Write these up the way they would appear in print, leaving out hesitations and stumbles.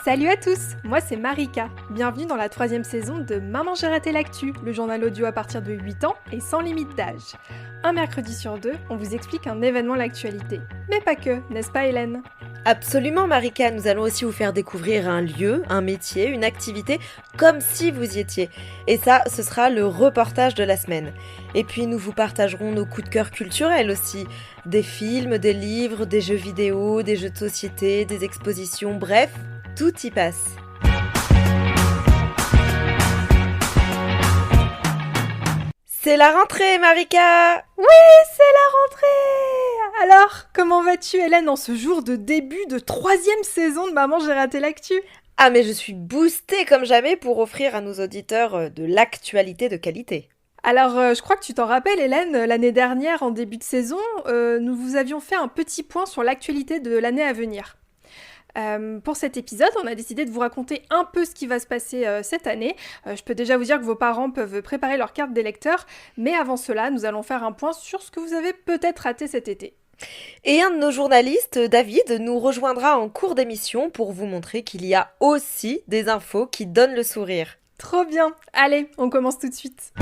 Salut à tous, moi c'est Marika. Bienvenue dans la 3e saison de Maman j'ai raté l'actu, le journal audio à partir de 8 ans et sans limite d'âge. Un mercredi sur deux, on vous explique un événement de l'actualité. Mais pas que, n'est-ce pas Hélène ? Absolument Marika, nous allons aussi vous faire découvrir un lieu, un métier, une activité, comme si vous y étiez. Et ça, ce sera le reportage de la semaine. Et puis nous vous partagerons nos coups de cœur culturels aussi. Des films, des livres, des jeux vidéo, des jeux de société, des expositions, bref, tout y passe. C'est la rentrée Marika! Oui, c'est la rentrée! Alors, comment vas-tu Hélène en ce jour de début de 3e saison de Maman j'ai raté l'actu ? Ah mais je suis boostée comme jamais pour offrir à nos auditeurs de l'actualité de qualité. Alors, je crois que tu t'en rappelles Hélène, l'année dernière en début de saison, nous vous avions fait un petit point sur l'actualité de l'année à venir. Pour cet épisode, on a décidé de vous raconter un peu ce qui va se passer cette année. Je peux déjà vous dire que vos parents peuvent préparer leur carte d'électeur, mais avant cela, nous allons faire un point sur ce que vous avez peut-être raté cet été. Et un de nos journalistes, David, nous rejoindra en cours d'émission pour vous montrer qu'il y a aussi des infos qui donnent le sourire. Trop bien! Allez, on commence tout de suite.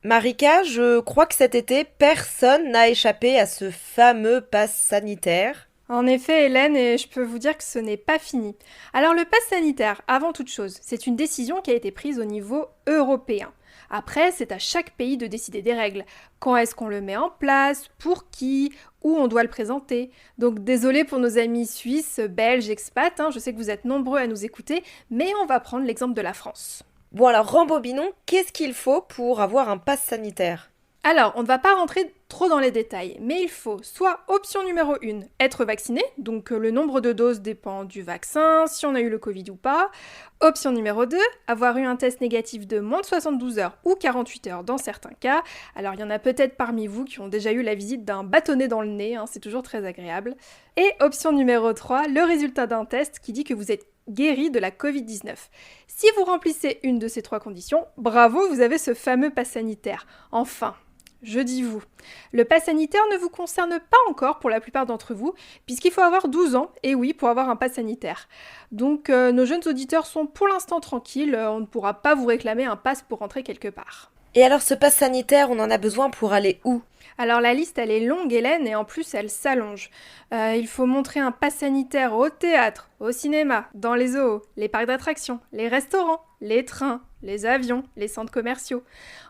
Marika, je crois que cet été, personne n'a échappé à ce fameux pass sanitaire. En effet, Hélène, et je peux vous dire que ce n'est pas fini. Alors le pass sanitaire, avant toute chose, c'est une décision qui a été prise au niveau européen. Après, c'est à chaque pays de décider des règles. Quand est-ce qu'on le met en place, pour qui, où on doit le présenter. Donc désolé pour nos amis suisses, belges, expats, je sais que vous êtes nombreux à nous écouter, mais on va prendre l'exemple de la France. Bon alors, rembobinons, qu'est-ce qu'il faut pour avoir un pass sanitaire ? Alors, on ne va pas rentrer trop dans les détails, mais il faut soit option numéro 1, être vacciné, donc le nombre de doses dépend du vaccin, si on a eu le Covid ou pas. Option numéro 2, avoir eu un test négatif de moins de 72 heures ou 48 heures dans certains cas. Alors, il y en a peut-être parmi vous qui ont déjà eu la visite d'un bâtonnet dans le nez, c'est toujours très agréable. Et option numéro 3, le résultat d'un test qui dit que vous êtes guéri de la Covid-19. Si vous remplissez une de ces 3 conditions, bravo, vous avez ce fameux pass sanitaire. Enfin, je dis vous. Le pass sanitaire ne vous concerne pas encore pour la plupart d'entre vous, puisqu'il faut avoir 12 ans, et oui, pour avoir un pass sanitaire. Donc nos jeunes auditeurs sont pour l'instant tranquilles, on ne pourra pas vous réclamer un pass pour rentrer quelque part. Et alors ce pass sanitaire, on en a besoin pour aller où ? Alors la liste elle est longue Hélène et en plus elle s'allonge. Il faut montrer un pass sanitaire au théâtre, au cinéma, dans les zoos, les parcs d'attractions, les restaurants, les trains, les avions, les centres commerciaux.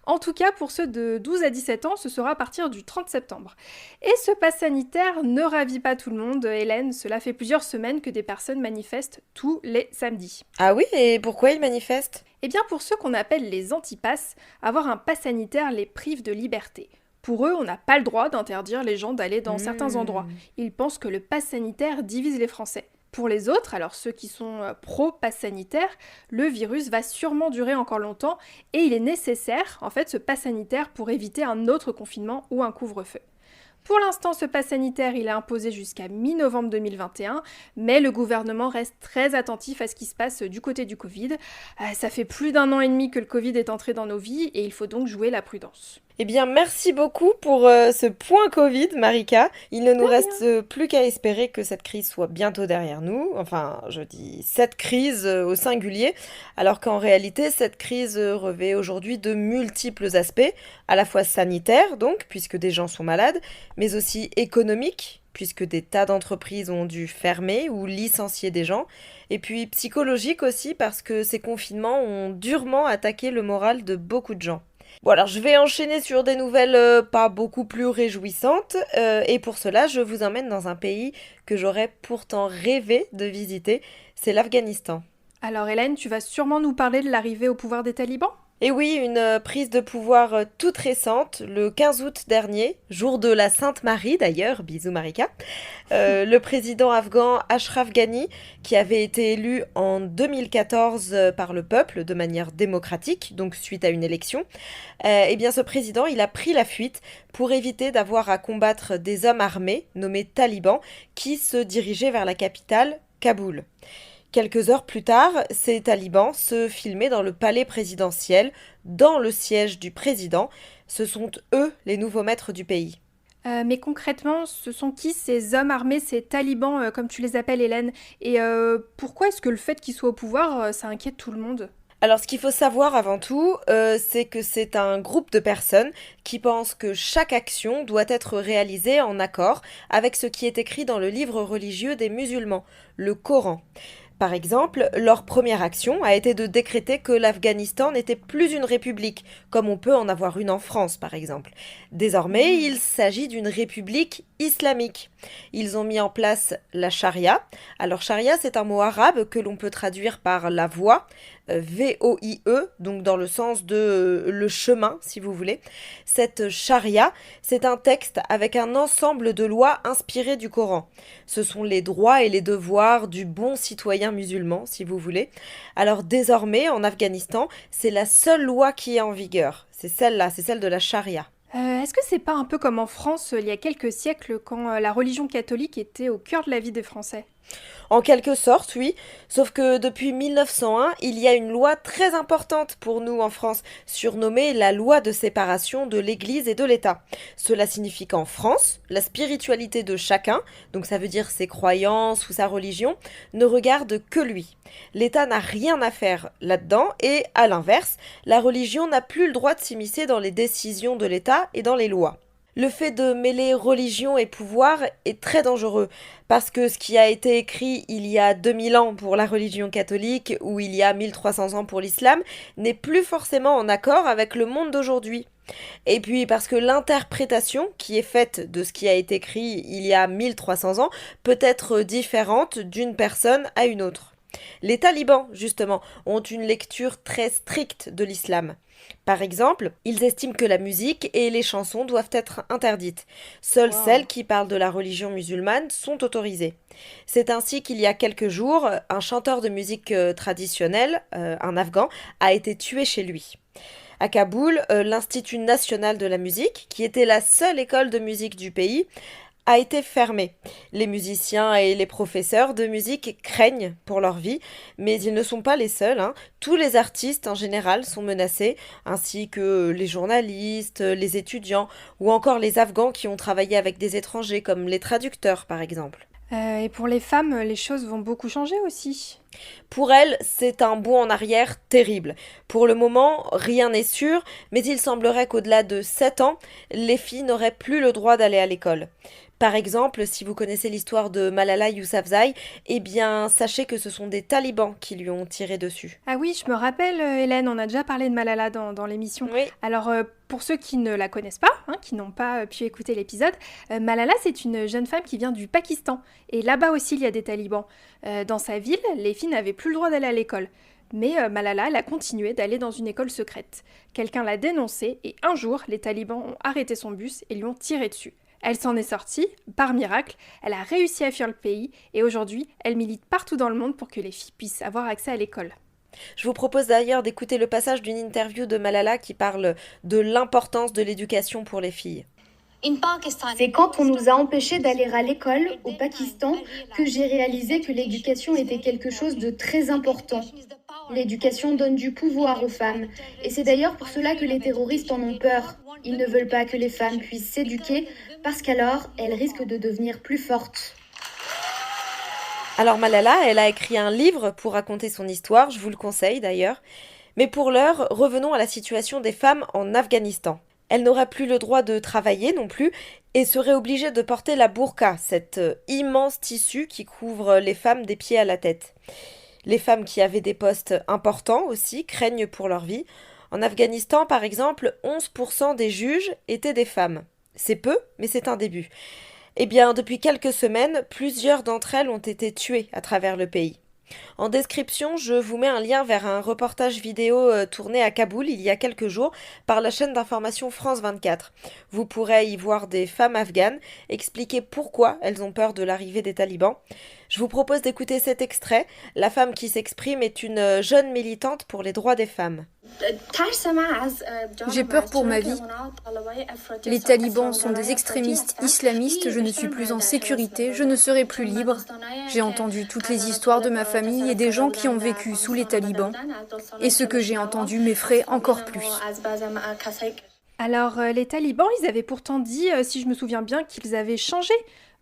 En tout cas pour ceux de 12 à 17 ans ce sera à partir du 30 septembre. Et ce pass sanitaire ne ravit pas tout le monde Hélène, cela fait plusieurs semaines que des personnes manifestent tous les samedis. Ah oui, et pourquoi ils manifestent ? Eh bien pour ceux qu'on appelle les antipasses, avoir un pass sanitaire les prive de liberté. Pour eux, on n'a pas le droit d'interdire les gens d'aller dans certains endroits. Ils pensent que le pass sanitaire divise les Français. Pour les autres, alors ceux qui sont pro-pass sanitaire, le virus va sûrement durer encore longtemps et il est nécessaire, en fait, ce pass sanitaire pour éviter un autre confinement ou un couvre-feu. Pour l'instant, ce pass sanitaire, il est imposé jusqu'à mi-novembre 2021, mais le gouvernement reste très attentif à ce qui se passe du côté du Covid. Ça fait plus d'1 an et demi que le Covid est entré dans nos vies et il faut donc jouer la prudence. Eh bien, merci beaucoup pour ce point Covid, Marika. Il ne nous reste plus qu'à espérer que cette crise soit bientôt derrière nous. Enfin, je dis cette crise au singulier, alors qu'en réalité, cette crise revêt aujourd'hui de multiples aspects, à la fois sanitaires, donc, puisque des gens sont malades, mais aussi économiques, puisque des tas d'entreprises ont dû fermer ou licencier des gens, et puis psychologique aussi, parce que ces confinements ont durement attaqué le moral de beaucoup de gens. Bon alors je vais enchaîner sur des nouvelles pas beaucoup plus réjouissantes et pour cela je vous emmène dans un pays que j'aurais pourtant rêvé de visiter, c'est l'Afghanistan. Alors Hélène, tu vas sûrement nous parler de l'arrivée au pouvoir des talibans ? Et oui, une prise de pouvoir toute récente, le 15 août dernier, jour de la Sainte Marie d'ailleurs, bisous Marika, le président afghan Ashraf Ghani, qui avait été élu en 2014 par le peuple de manière démocratique, donc suite à une élection, eh bien ce président, il a pris la fuite pour éviter d'avoir à combattre des hommes armés, nommés talibans, qui se dirigeaient vers la capitale, Kaboul. Quelques heures plus tard, ces talibans se filmaient dans le palais présidentiel, dans le siège du président. Ce sont eux les nouveaux maîtres du pays. Mais concrètement, ce sont qui ces hommes armés, ces talibans, comme tu les appelles, Hélène? Et pourquoi est-ce que le fait qu'ils soient au pouvoir, ça inquiète tout le monde? Alors, ce qu'il faut savoir avant tout, c'est que c'est un groupe de personnes qui pensent que chaque action doit être réalisée en accord avec ce qui est écrit dans le livre religieux des musulmans, le Coran. Par exemple, leur première action a été de décréter que l'Afghanistan n'était plus une république, comme on peut en avoir une en France par exemple. Désormais, il s'agit d'une république islamique. Ils ont mis en place la charia. Alors charia, c'est un mot arabe que l'on peut traduire par la voie, V-O-I-E, donc dans le sens de le chemin, si vous voulez. Cette charia, c'est un texte avec un ensemble de lois inspirées du Coran. Ce sont les droits et les devoirs du bon citoyen musulman, si vous voulez. Alors désormais, en Afghanistan, c'est la seule loi qui est en vigueur. C'est celle-là, c'est celle de la charia. Est-ce que c'est pas un peu comme en France, il y a quelques siècles, quand la religion catholique était au cœur de la vie des Français? En quelque sorte, oui, sauf que depuis 1901, il y a une loi très importante pour nous en France, surnommée la loi de séparation de l'Église et de l'État. Cela signifie qu'en France, la spiritualité de chacun, donc ça veut dire ses croyances ou sa religion, ne regarde que lui. L'État n'a rien à faire là-dedans et, à l'inverse, la religion n'a plus le droit de s'immiscer dans les décisions de l'État et dans les lois. Le fait de mêler religion et pouvoir est très dangereux, parce que ce qui a été écrit il y a 2000 ans pour la religion catholique ou il y a 1300 ans pour l'islam n'est plus forcément en accord avec le monde d'aujourd'hui. Et puis parce que l'interprétation qui est faite de ce qui a été écrit il y a 1300 ans peut être différente d'une personne à une autre. Les talibans, justement, ont une lecture très stricte de l'islam. Par exemple, ils estiment que la musique et les chansons doivent être interdites. Seules celles qui parlent de la religion musulmane sont autorisées. C'est ainsi qu'il y a quelques jours, un chanteur de musique traditionnelle, un Afghan, a été tué chez lui. À Kaboul, l'Institut national de la musique, qui était la seule école de musique du pays, a été fermé. Les musiciens et les professeurs de musique craignent pour leur vie, mais ils ne sont pas les seuls, hein. Tous les artistes en général sont menacés, ainsi que les journalistes, les étudiants, ou encore les Afghans qui ont travaillé avec des étrangers, comme les traducteurs par exemple. Et pour les femmes, les choses vont beaucoup changer aussi. Pour elles, c'est un bond en arrière terrible. Pour le moment, rien n'est sûr, mais il semblerait qu'au-delà de 7 ans, les filles n'auraient plus le droit d'aller à l'école. Par exemple, si vous connaissez l'histoire de Malala Yousafzai, eh bien, sachez que ce sont des talibans qui lui ont tiré dessus. Ah oui, je me rappelle, Hélène, on a déjà parlé de Malala dans l'émission. Oui. Alors, pour ceux qui ne la connaissent pas, hein, qui n'ont pas pu écouter l'épisode, Malala, c'est une jeune femme qui vient du Pakistan. Et là-bas aussi, il y a des talibans. Dans sa ville, les filles n'avaient plus le droit d'aller à l'école. Mais Malala, elle a continué d'aller dans une école secrète. Quelqu'un l'a dénoncée et un jour, les talibans ont arrêté son bus et lui ont tiré dessus. Elle s'en est sortie, par miracle, elle a réussi à fuir le pays et aujourd'hui, elle milite partout dans le monde pour que les filles puissent avoir accès à l'école. Je vous propose d'ailleurs d'écouter le passage d'une interview de Malala qui parle de l'importance de l'éducation pour les filles. C'est quand on nous a empêchés d'aller à l'école au Pakistan que j'ai réalisé que l'éducation était quelque chose de très important. L'éducation donne du pouvoir aux femmes. Et c'est d'ailleurs pour cela que les terroristes en ont peur. Ils ne veulent pas que les femmes puissent s'éduquer parce qu'alors elles risquent de devenir plus fortes. Alors Malala, elle a écrit un livre pour raconter son histoire, je vous le conseille d'ailleurs. Mais pour l'heure, revenons à la situation des femmes en Afghanistan. Elles n'auraient plus le droit de travailler non plus et seraient obligées de porter la burqa, cet immense tissu qui couvre les femmes des pieds à la tête. Les femmes qui avaient des postes importants aussi craignent pour leur vie. En Afghanistan, par exemple, 11% des juges étaient des femmes. C'est peu, mais c'est un début. Eh bien, depuis quelques semaines, plusieurs d'entre elles ont été tuées à travers le pays. En description, je vous mets un lien vers un reportage vidéo tourné à Kaboul il y a quelques jours par la chaîne d'information France 24. Vous pourrez y voir des femmes afghanes expliquer pourquoi elles ont peur de l'arrivée des talibans. Je vous propose d'écouter cet extrait. La femme qui s'exprime est une jeune militante pour les droits des femmes. J'ai peur pour ma vie. Les talibans sont des extrémistes islamistes, je ne suis plus en sécurité, je ne serai plus libre. J'ai entendu toutes les histoires de ma famille et des gens qui ont vécu sous les talibans. Et ce que j'ai entendu m'effraie encore plus. Alors, les talibans, ils avaient pourtant dit, si je me souviens bien, qu'ils avaient changé.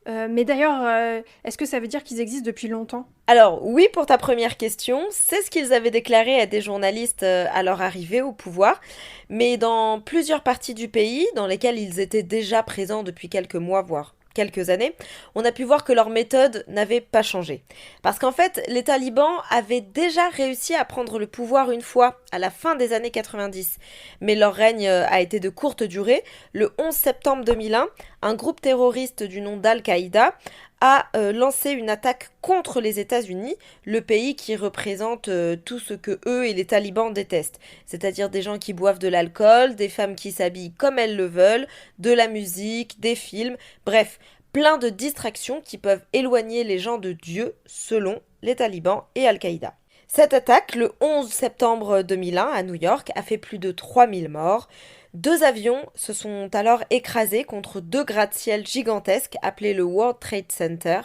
Mais d'ailleurs, est-ce que ça veut dire qu'ils existent depuis longtemps? Alors oui, pour ta première question, c'est ce qu'ils avaient déclaré à des journalistes à leur arrivée au pouvoir, mais dans plusieurs parties du pays, dans lesquelles ils étaient déjà présents depuis quelques mois, voire quelques années, on a pu voir que leur méthode n'avait pas changé. Parce qu'en fait, les talibans avaient déjà réussi à prendre le pouvoir une fois, à la fin des années 90. Mais leur règne a été de courte durée. Le 11 septembre 2001, un groupe terroriste du nom d'Al-Qaïda a lancé une attaque contre les États-Unis, le pays qui représente tout ce que eux et les talibans détestent, c'est-à-dire des gens qui boivent de l'alcool, des femmes qui s'habillent comme elles le veulent, de la musique, des films, bref, plein de distractions qui peuvent éloigner les gens de Dieu selon les talibans et Al-Qaïda. Cette attaque, le 11 septembre 2001 à New York, a fait plus de 3000 morts. 2 avions se sont alors écrasés contre 2 gratte-ciel gigantesques appelés le World Trade Center.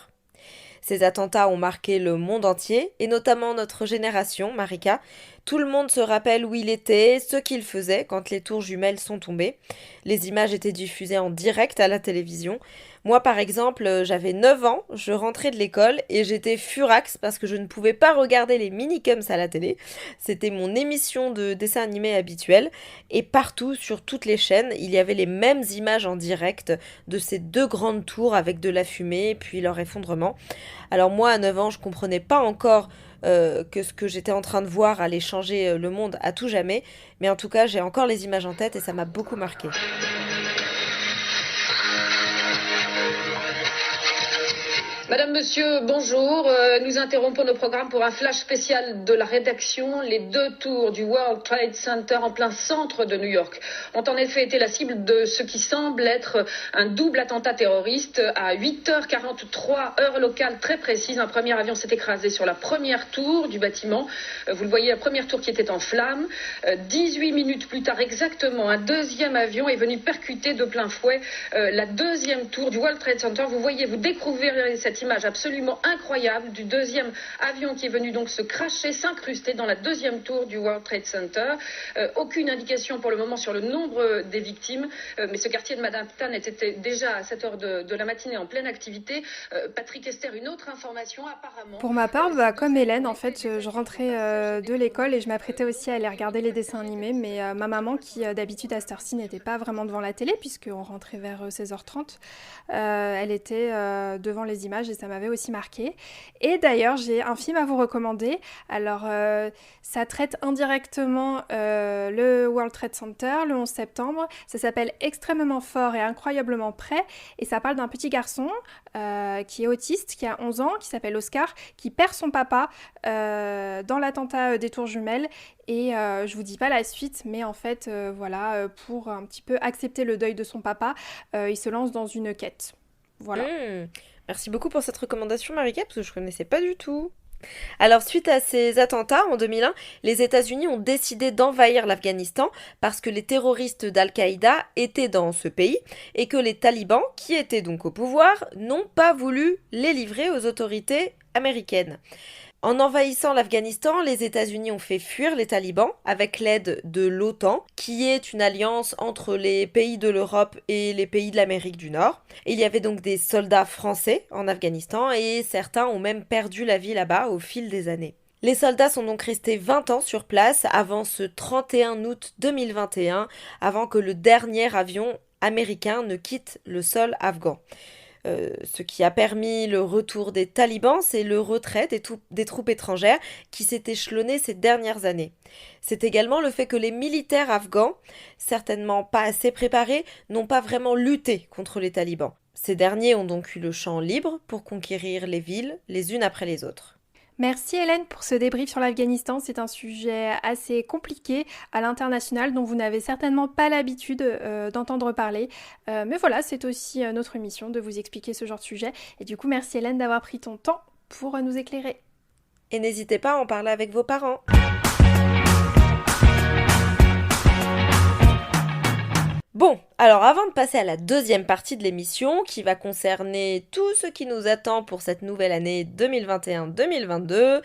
Ces attentats ont marqué le monde entier, et notamment notre génération, Marika. Tout le monde se rappelle où il était, ce qu'il faisait quand les tours jumelles sont tombées. Les images étaient diffusées en direct à la télévision. Moi, par exemple, j'avais 9 ans, je rentrais de l'école et j'étais furax parce que je ne pouvais pas regarder les Minicums à la télé. C'était mon émission de dessin animé habituelle. Et partout, sur toutes les chaînes, il y avait les mêmes images en direct de ces 2 grandes tours avec de la fumée, puis leur effondrement. Alors moi, à 9 ans, je comprenais pas encore que ce que j'étais en train de voir allait changer le monde à tout jamais. Mais en tout cas, j'ai encore les images en tête et ça m'a beaucoup marqué. Madame, Monsieur, bonjour. Nous interrompons nos programmes pour un flash spécial de la rédaction. Les 2 tours du World Trade Center en plein centre de New York ont en effet été la cible de ce qui semble être un double attentat terroriste. À 8h43, heure locale très précise, un premier avion s'est écrasé sur la première tour du bâtiment. Vous le voyez, la première tour qui était en flammes. 18 minutes plus tard exactement, un deuxième avion est venu percuter de plein fouet la deuxième tour du World Trade Center. Vous voyez, vous découvrez cette image absolument incroyable du deuxième avion qui est venu donc se cracher, s'incruster dans la deuxième tour du World Trade Center. Aucune indication pour le moment sur le nombre des victimes, mais ce quartier de Manhattan était déjà à cette heure de la matinée en pleine activité. Patrick Esther, une autre information apparemment... Pour ma part, comme Hélène, en fait, je rentrais de l'école et je m'apprêtais aussi à aller regarder les dessins animés, mais ma maman, qui d'habitude à cette heure-ci n'était pas vraiment devant la télé, puisqu'on rentrait vers 16h30, elle était devant les images et ça m'avait aussi marqué. Et d'ailleurs, j'ai un film à vous recommander. Alors, ça traite indirectement le World Trade Center, le 11 septembre. Ça s'appelle Extrêmement fort et incroyablement prêt. Et ça parle d'un petit garçon qui est autiste, qui a 11 ans, qui s'appelle Oscar, qui perd son papa dans l'attentat des tours jumelles. Et je vous dis pas la suite, mais en fait, pour un petit peu accepter le deuil de son papa, il se lance dans une quête. Voilà. Merci beaucoup pour cette recommandation, Marika, parce que je connaissais pas du tout. Alors, suite à ces attentats en 2001, les États-Unis ont décidé d'envahir l'Afghanistan parce que les terroristes d'Al-Qaïda étaient dans ce pays et que les talibans, qui étaient donc au pouvoir, n'ont pas voulu les livrer aux autorités américaines. En envahissant l'Afghanistan, les États-Unis ont fait fuir les talibans avec l'aide de l'OTAN, qui est une alliance entre les pays de l'Europe et les pays de l'Amérique du Nord. Et il y avait donc des soldats français en Afghanistan et certains ont même perdu la vie là-bas au fil des années. Les soldats sont donc restés 20 ans sur place avant ce 31 août 2021, avant que le dernier avion américain ne quitte le sol afghan. Ce qui a permis le retour des talibans, c'est le retrait des troupes étrangères qui s'est échelonné ces dernières années. C'est également le fait que les militaires afghans, certainement pas assez préparés, n'ont pas vraiment lutté contre les talibans. Ces derniers ont donc eu le champ libre pour conquérir les villes les unes après les autres. Merci Hélène pour ce débrief sur l'Afghanistan. C'est un sujet assez compliqué à l'international dont vous n'avez certainement pas l'habitude d'entendre parler. Mais voilà, c'est aussi notre mission de vous expliquer ce genre de sujet. Et du coup, merci Hélène d'avoir pris ton temps pour nous éclairer. Et n'hésitez pas à en parler avec vos parents. Bon, alors avant de passer à la deuxième partie de l'émission qui va concerner tout ce qui nous attend pour cette nouvelle année 2021-2022,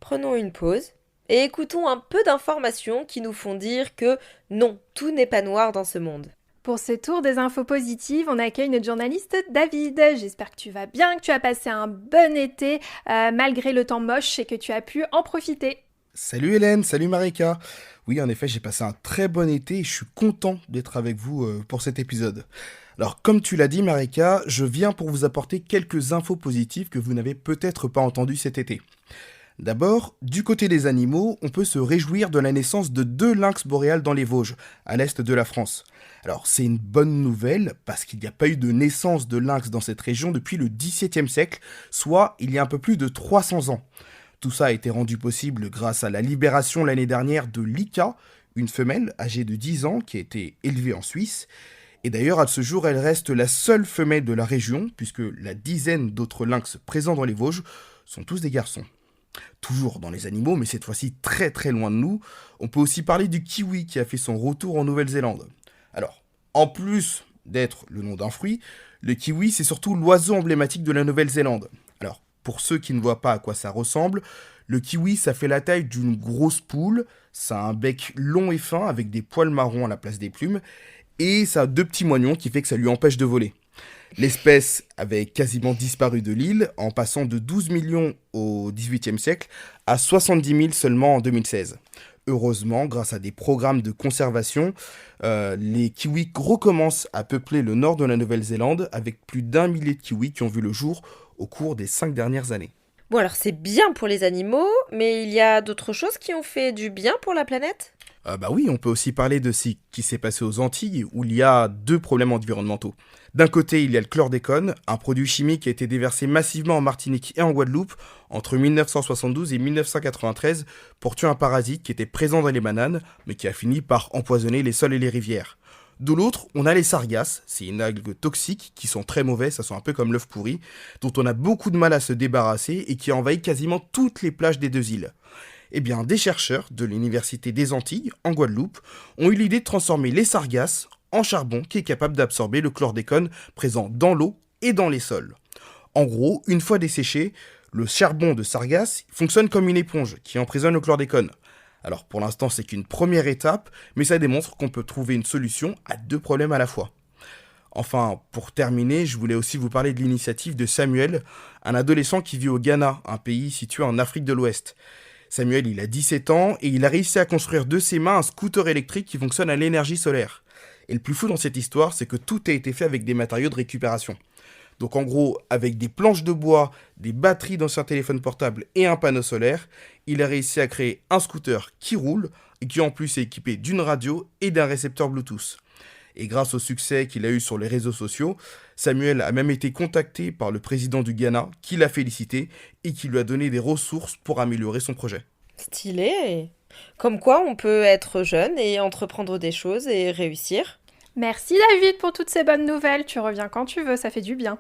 prenons une pause Et écoutons un peu d'informations qui nous font dire que non, tout n'est pas noir dans ce monde. Pour ce tour des infos positives, on accueille notre journaliste David. J'espère que tu vas bien, que tu as passé un bon été malgré le temps moche et que tu as pu en profiter. Salut Hélène, salut Marika. Oui, en effet, j'ai passé un très bon été et je suis content d'être avec vous pour cet épisode. Alors, comme tu l'as dit Marika, je viens pour vous apporter quelques infos positives que vous n'avez peut-être pas entendues cet été. D'abord, du côté des animaux, on peut se réjouir de la naissance de 2 lynx boréales dans les Vosges, à l'est de la France. Alors, c'est une bonne nouvelle parce qu'il n'y a pas eu de naissance de lynx dans cette région depuis le XVIIe siècle, soit il y a un peu plus de 300 ans. Tout ça a été rendu possible grâce à la libération l'année dernière de Lika, une femelle âgée de 10 ans qui a été élevée en Suisse. Et d'ailleurs, à ce jour, elle reste la seule femelle de la région, puisque la dizaine d'autres lynx présents dans les Vosges sont tous des garçons. Toujours dans les animaux, mais cette fois-ci très très loin de nous, on peut aussi parler du kiwi qui a fait son retour en Nouvelle-Zélande. Alors, en plus d'être le nom d'un fruit, le kiwi c'est surtout l'oiseau emblématique de la Nouvelle-Zélande. Alors, pour ceux qui ne voient pas à quoi ça ressemble, le kiwi ça fait la taille d'une grosse poule, ça a un bec long et fin avec des poils marrons à la place des plumes, et ça a 2 petits moignons qui fait que ça lui empêche de voler. L'espèce avait quasiment disparu de l'île en passant de 12 millions au XVIIIe siècle à 70 000 seulement en 2016. Heureusement, grâce à des programmes de conservation, les kiwis recommencent à peupler le nord de la Nouvelle-Zélande avec plus d'1 millier de kiwis qui ont vu le jour au cours des 5 dernières années. Bon alors c'est bien pour les animaux, mais il y a d'autres choses qui ont fait du bien pour la planète ? Bah oui, on peut aussi parler de ce qui s'est passé aux Antilles, où il y a 2 problèmes environnementaux. D'un côté, il y a le chlordécone, un produit chimique qui a été déversé massivement en Martinique et en Guadeloupe entre 1972 et 1993 pour tuer un parasite qui était présent dans les bananes, mais qui a fini par empoisonner les sols et les rivières. De l'autre, on a les sargasses, c'est une algue toxique qui sont très mauvais, ça sent un peu comme l'œuf pourri, dont on a beaucoup de mal à se débarrasser et qui envahit quasiment toutes les plages des 2 îles. Eh bien, des chercheurs de l'Université des Antilles, en Guadeloupe, ont eu l'idée de transformer les sargasses en charbon qui est capable d'absorber le chlordécone présent dans l'eau et dans les sols. En gros, une fois desséché, le charbon de sargasse fonctionne comme une éponge qui emprisonne le chlordécone. Alors pour l'instant, c'est qu'une première étape, mais ça démontre qu'on peut trouver une solution à 2 problèmes à la fois. Enfin, pour terminer, je voulais aussi vous parler de l'initiative de Samuel, un adolescent qui vit au Ghana, un pays situé en Afrique de l'Ouest. Samuel, il a 17 ans et il a réussi à construire de ses mains un scooter électrique qui fonctionne à l'énergie solaire. Et le plus fou dans cette histoire, c'est que tout a été fait avec des matériaux de récupération. Donc en gros, avec des planches de bois, des batteries d'anciens téléphones portables et un panneau solaire, il a réussi à créer un scooter qui roule et qui en plus est équipé d'une radio et d'un récepteur Bluetooth. Et grâce au succès qu'il a eu sur les réseaux sociaux, Samuel a même été contacté par le président du Ghana qui l'a félicité et qui lui a donné des ressources pour améliorer son projet. Stylé. Comme quoi on peut être jeune et entreprendre des choses et réussir. Merci David pour toutes ces bonnes nouvelles, tu reviens quand tu veux, ça fait du bien.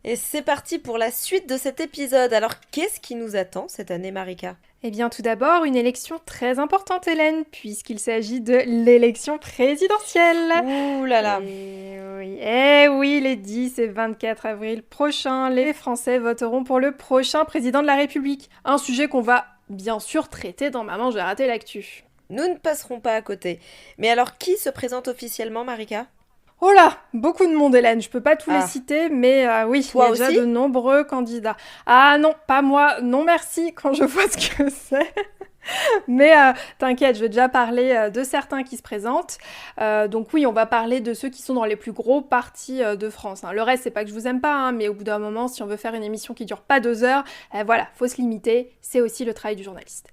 Et c'est parti pour la suite de cet épisode. Alors qu'est-ce qui nous attend cette année, Marika ? Eh bien tout d'abord, une élection très importante Hélène, puisqu'il s'agit de l'élection présidentielle. Ouh là là. Eh oui, les 10 et 24 avril prochains, les Français voteront pour le prochain président de la République. Un sujet qu'on va bien sûr traiter dans Maman, j'ai raté l'actu. Nous ne passerons pas à côté. Mais alors qui se présente officiellement, Marika ? Oh là, beaucoup de monde Hélène, je peux pas tous les citer, mais oui, toi il y a aussi déjà de nombreux candidats. Ah non, pas moi, non merci quand je vois ce que c'est. Mais t'inquiète, je vais déjà parler de certains qui se présentent. Donc oui, on va parler de ceux qui sont dans les plus gros partis de France. Hein. Le reste, c'est pas que je vous aime pas, hein, mais au bout d'un moment, si on veut faire une émission qui dure pas 2 heures, voilà, faut se limiter, c'est aussi le travail du journaliste.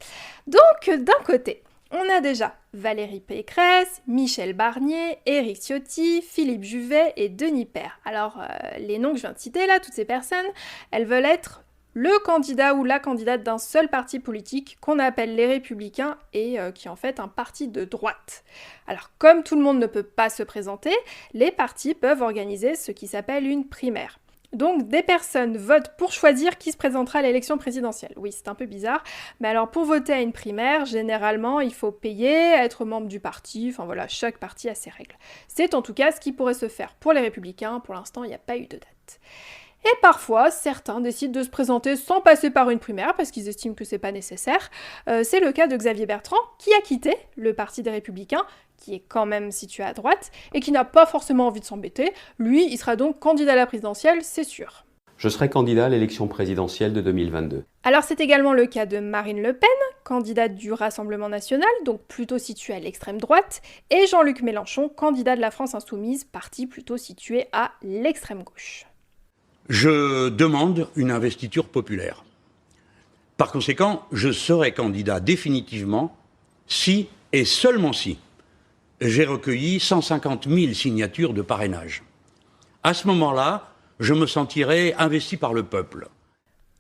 Donc, d'un côté, on a déjà Valérie Pécresse, Michel Barnier, Éric Ciotti, Philippe Juvet et Denis Père. Alors, les noms que je viens de citer là, toutes ces personnes, elles veulent être le candidat ou la candidate d'un seul parti politique qu'on appelle les Républicains et qui est en fait un parti de droite. Alors, comme tout le monde ne peut pas se présenter, les partis peuvent organiser ce qui s'appelle une primaire. Donc des personnes votent pour choisir qui se présentera à l'élection présidentielle. Oui, c'est un peu bizarre, mais alors pour voter à une primaire, généralement il faut payer, être membre du parti, enfin voilà, chaque parti a ses règles. C'est en tout cas ce qui pourrait se faire pour les Républicains, pour l'instant il n'y a pas eu de date. Et parfois, certains décident de se présenter sans passer par une primaire parce qu'ils estiment que c'est pas nécessaire. C'est le cas de Xavier Bertrand, qui a quitté le Parti des Républicains, qui est quand même situé à droite, et qui n'a pas forcément envie de s'embêter. Lui, il sera donc candidat à la présidentielle, c'est sûr. Je serai candidat à l'élection présidentielle de 2022. Alors c'est également le cas de Marine Le Pen, candidate du Rassemblement national, donc plutôt située à l'extrême droite, et Jean-Luc Mélenchon, candidat de la France insoumise, parti plutôt situé à l'extrême gauche. Je demande une investiture populaire. Par conséquent, je serai candidat définitivement si, et seulement si, j'ai recueilli 150 000 signatures de parrainage. À ce moment-là, je me sentirai investi par le peuple.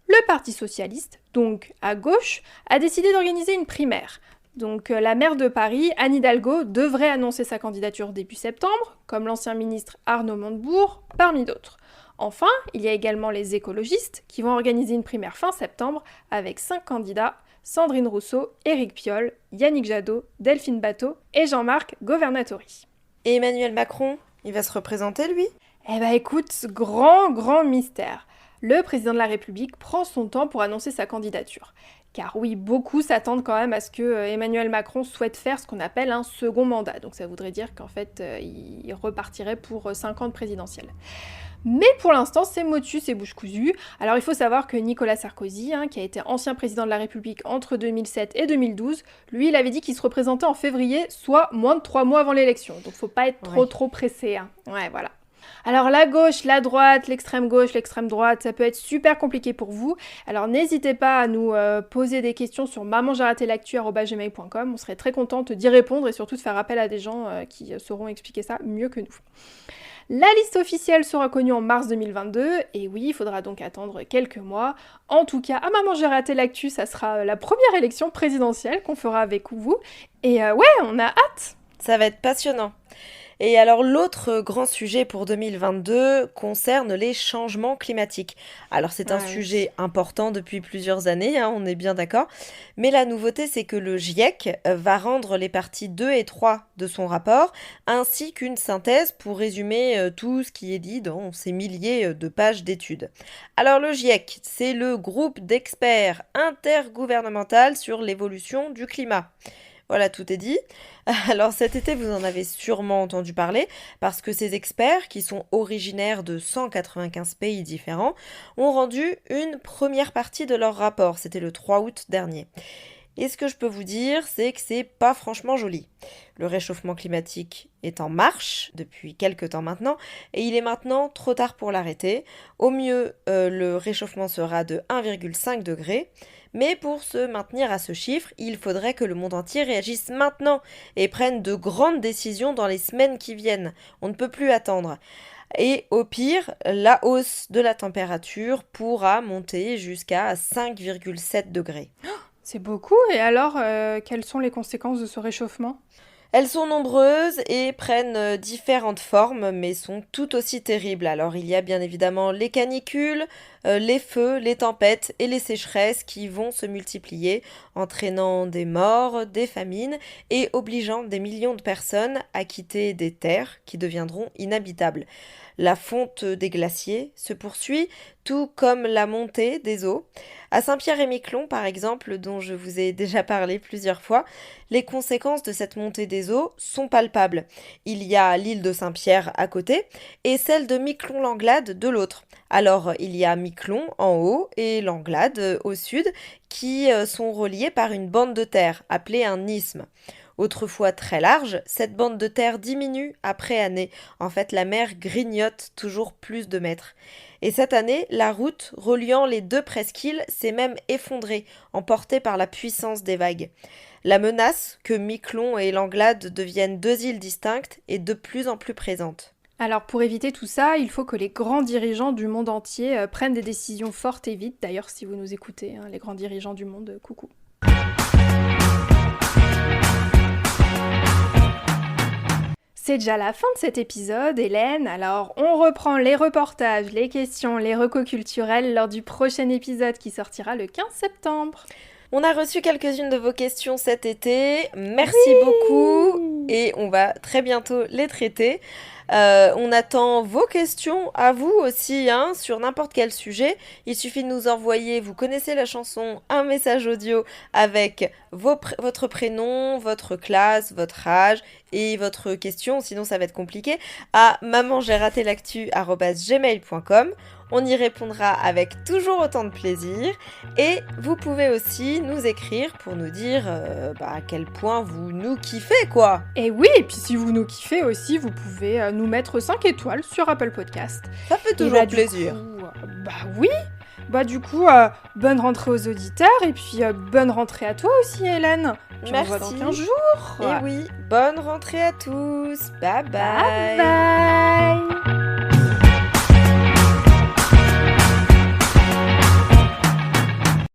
Le Parti socialiste, donc à gauche, a décidé d'organiser une primaire. Donc la maire de Paris, Anne Hidalgo, devrait annoncer sa candidature début septembre, comme l'ancien ministre Arnaud Montebourg, parmi d'autres. Enfin, il y a également les écologistes qui vont organiser une primaire fin septembre avec 5 candidats, Sandrine Rousseau, Éric Piolle, Yannick Jadot, Delphine Batho et Jean-Marc Governatori. Et Emmanuel Macron, il va se représenter lui ? Eh ben écoute, grand mystère. Le président de la République prend son temps pour annoncer sa candidature. Car oui, beaucoup s'attendent quand même à ce que Emmanuel Macron souhaite faire ce qu'on appelle un second mandat. Donc ça voudrait dire qu'en fait, il repartirait pour 5 ans de présidentielle. Mais pour l'instant, c'est motus et bouche cousue. Alors il faut savoir que Nicolas Sarkozy, qui a été ancien président de la République entre 2007 et 2012, lui, il avait dit qu'il se représentait en février, soit moins de 3 mois avant l'élection. Donc faut pas être trop pressé. Ouais, voilà. Alors la gauche, la droite, l'extrême gauche, l'extrême droite, ça peut être super compliqué pour vous. Alors n'hésitez pas à nous poser des questions sur maman-j'ai-raté-l'actu@gmail.com. On serait très contente d'y répondre et surtout de faire appel à des gens qui sauront expliquer ça mieux que nous. La liste officielle sera connue en mars 2022, et oui, il faudra donc attendre quelques mois. En tout cas, à Maman j'ai raté l'actu, ça sera la première élection présidentielle qu'on fera avec vous. Et ouais, on a hâte. Ça va être passionnant. Et alors l'autre grand sujet pour 2022 concerne les changements climatiques. Alors c'est un sujet important depuis plusieurs années, on est bien d'accord. Mais la nouveauté, c'est que le GIEC va rendre les parties 2 et 3 de son rapport, ainsi qu'une synthèse pour résumer tout ce qui est dit dans ces milliers de pages d'études. Alors le GIEC, c'est le groupe d'experts intergouvernemental sur l'évolution du climat. Voilà, tout est dit. Alors cet été, vous en avez sûrement entendu parler, parce que ces experts, qui sont originaires de 195 pays différents, ont rendu une première partie de leur rapport. C'était le 3 août dernier. Et ce que je peux vous dire, c'est que c'est pas franchement joli. Le réchauffement climatique est en marche depuis quelques temps maintenant, et il est maintenant trop tard pour l'arrêter. Au mieux, le réchauffement sera de 1,5 degré. Mais pour se maintenir à ce chiffre, il faudrait que le monde entier réagisse maintenant et prenne de grandes décisions dans les semaines qui viennent. On ne peut plus attendre. Et au pire, la hausse de la température pourra monter jusqu'à 5,7 degrés. C'est beaucoup, et alors, quelles sont les conséquences de ce réchauffement ? Elles sont nombreuses et prennent différentes formes, mais sont tout aussi terribles. Alors il y a bien évidemment les canicules, les feux, les tempêtes et les sécheresses qui vont se multiplier, entraînant des morts, des famines et obligeant des millions de personnes à quitter des terres qui deviendront inhabitables. La fonte des glaciers se poursuit, tout comme la montée des eaux. À Saint-Pierre-et-Miquelon, par exemple, dont je vous ai déjà parlé plusieurs fois, les conséquences de cette montée des eaux sont palpables. Il y a l'île de Saint-Pierre à côté et celle de Miquelon-Langlade de l'autre. Alors, il y a Miquelon en haut et Langlade au sud qui sont reliés par une bande de terre appelée un isthme. Autrefois très large, cette bande de terre diminue après année. En fait, la mer grignote toujours plus de mètres. Et cette année, la route reliant les deux presqu'îles s'est même effondrée, emportée par la puissance des vagues. La menace que Miquelon et Langlade deviennent 2 îles distinctes est de plus en plus présente. Alors pour éviter tout ça, il faut que les grands dirigeants du monde entier prennent des décisions fortes et vite. D'ailleurs, si vous nous écoutez, les grands dirigeants du monde, coucou. C'est déjà la fin de cet épisode, Hélène. Alors, on reprend les reportages, les questions, les recos culturels lors du prochain épisode qui sortira le 15 septembre. On a reçu quelques-unes de vos questions cet été. Merci beaucoup et on va très bientôt les traiter. On attend vos questions à vous aussi, sur n'importe quel sujet. Il suffit de nous envoyer, vous connaissez la chanson, un message audio avec votre prénom, votre classe, votre âge et votre question, sinon ça va être compliqué, à maman-j'ai-raté-l'actu@gmail.com. On y répondra avec toujours autant de plaisir. Et vous pouvez aussi nous écrire pour nous dire à quel point vous nous kiffez, quoi. Et oui, et puis si vous nous kiffez aussi, vous pouvez nous mettre 5 étoiles sur Apple Podcast. Ça fait toujours plaisir. Oui. Du coup, bonne rentrée aux auditeurs et puis bonne rentrée à toi aussi, Hélène. Merci. On se revoit dans 15 jours. Et oui, bonne rentrée à tous. Bye bye. Bye bye.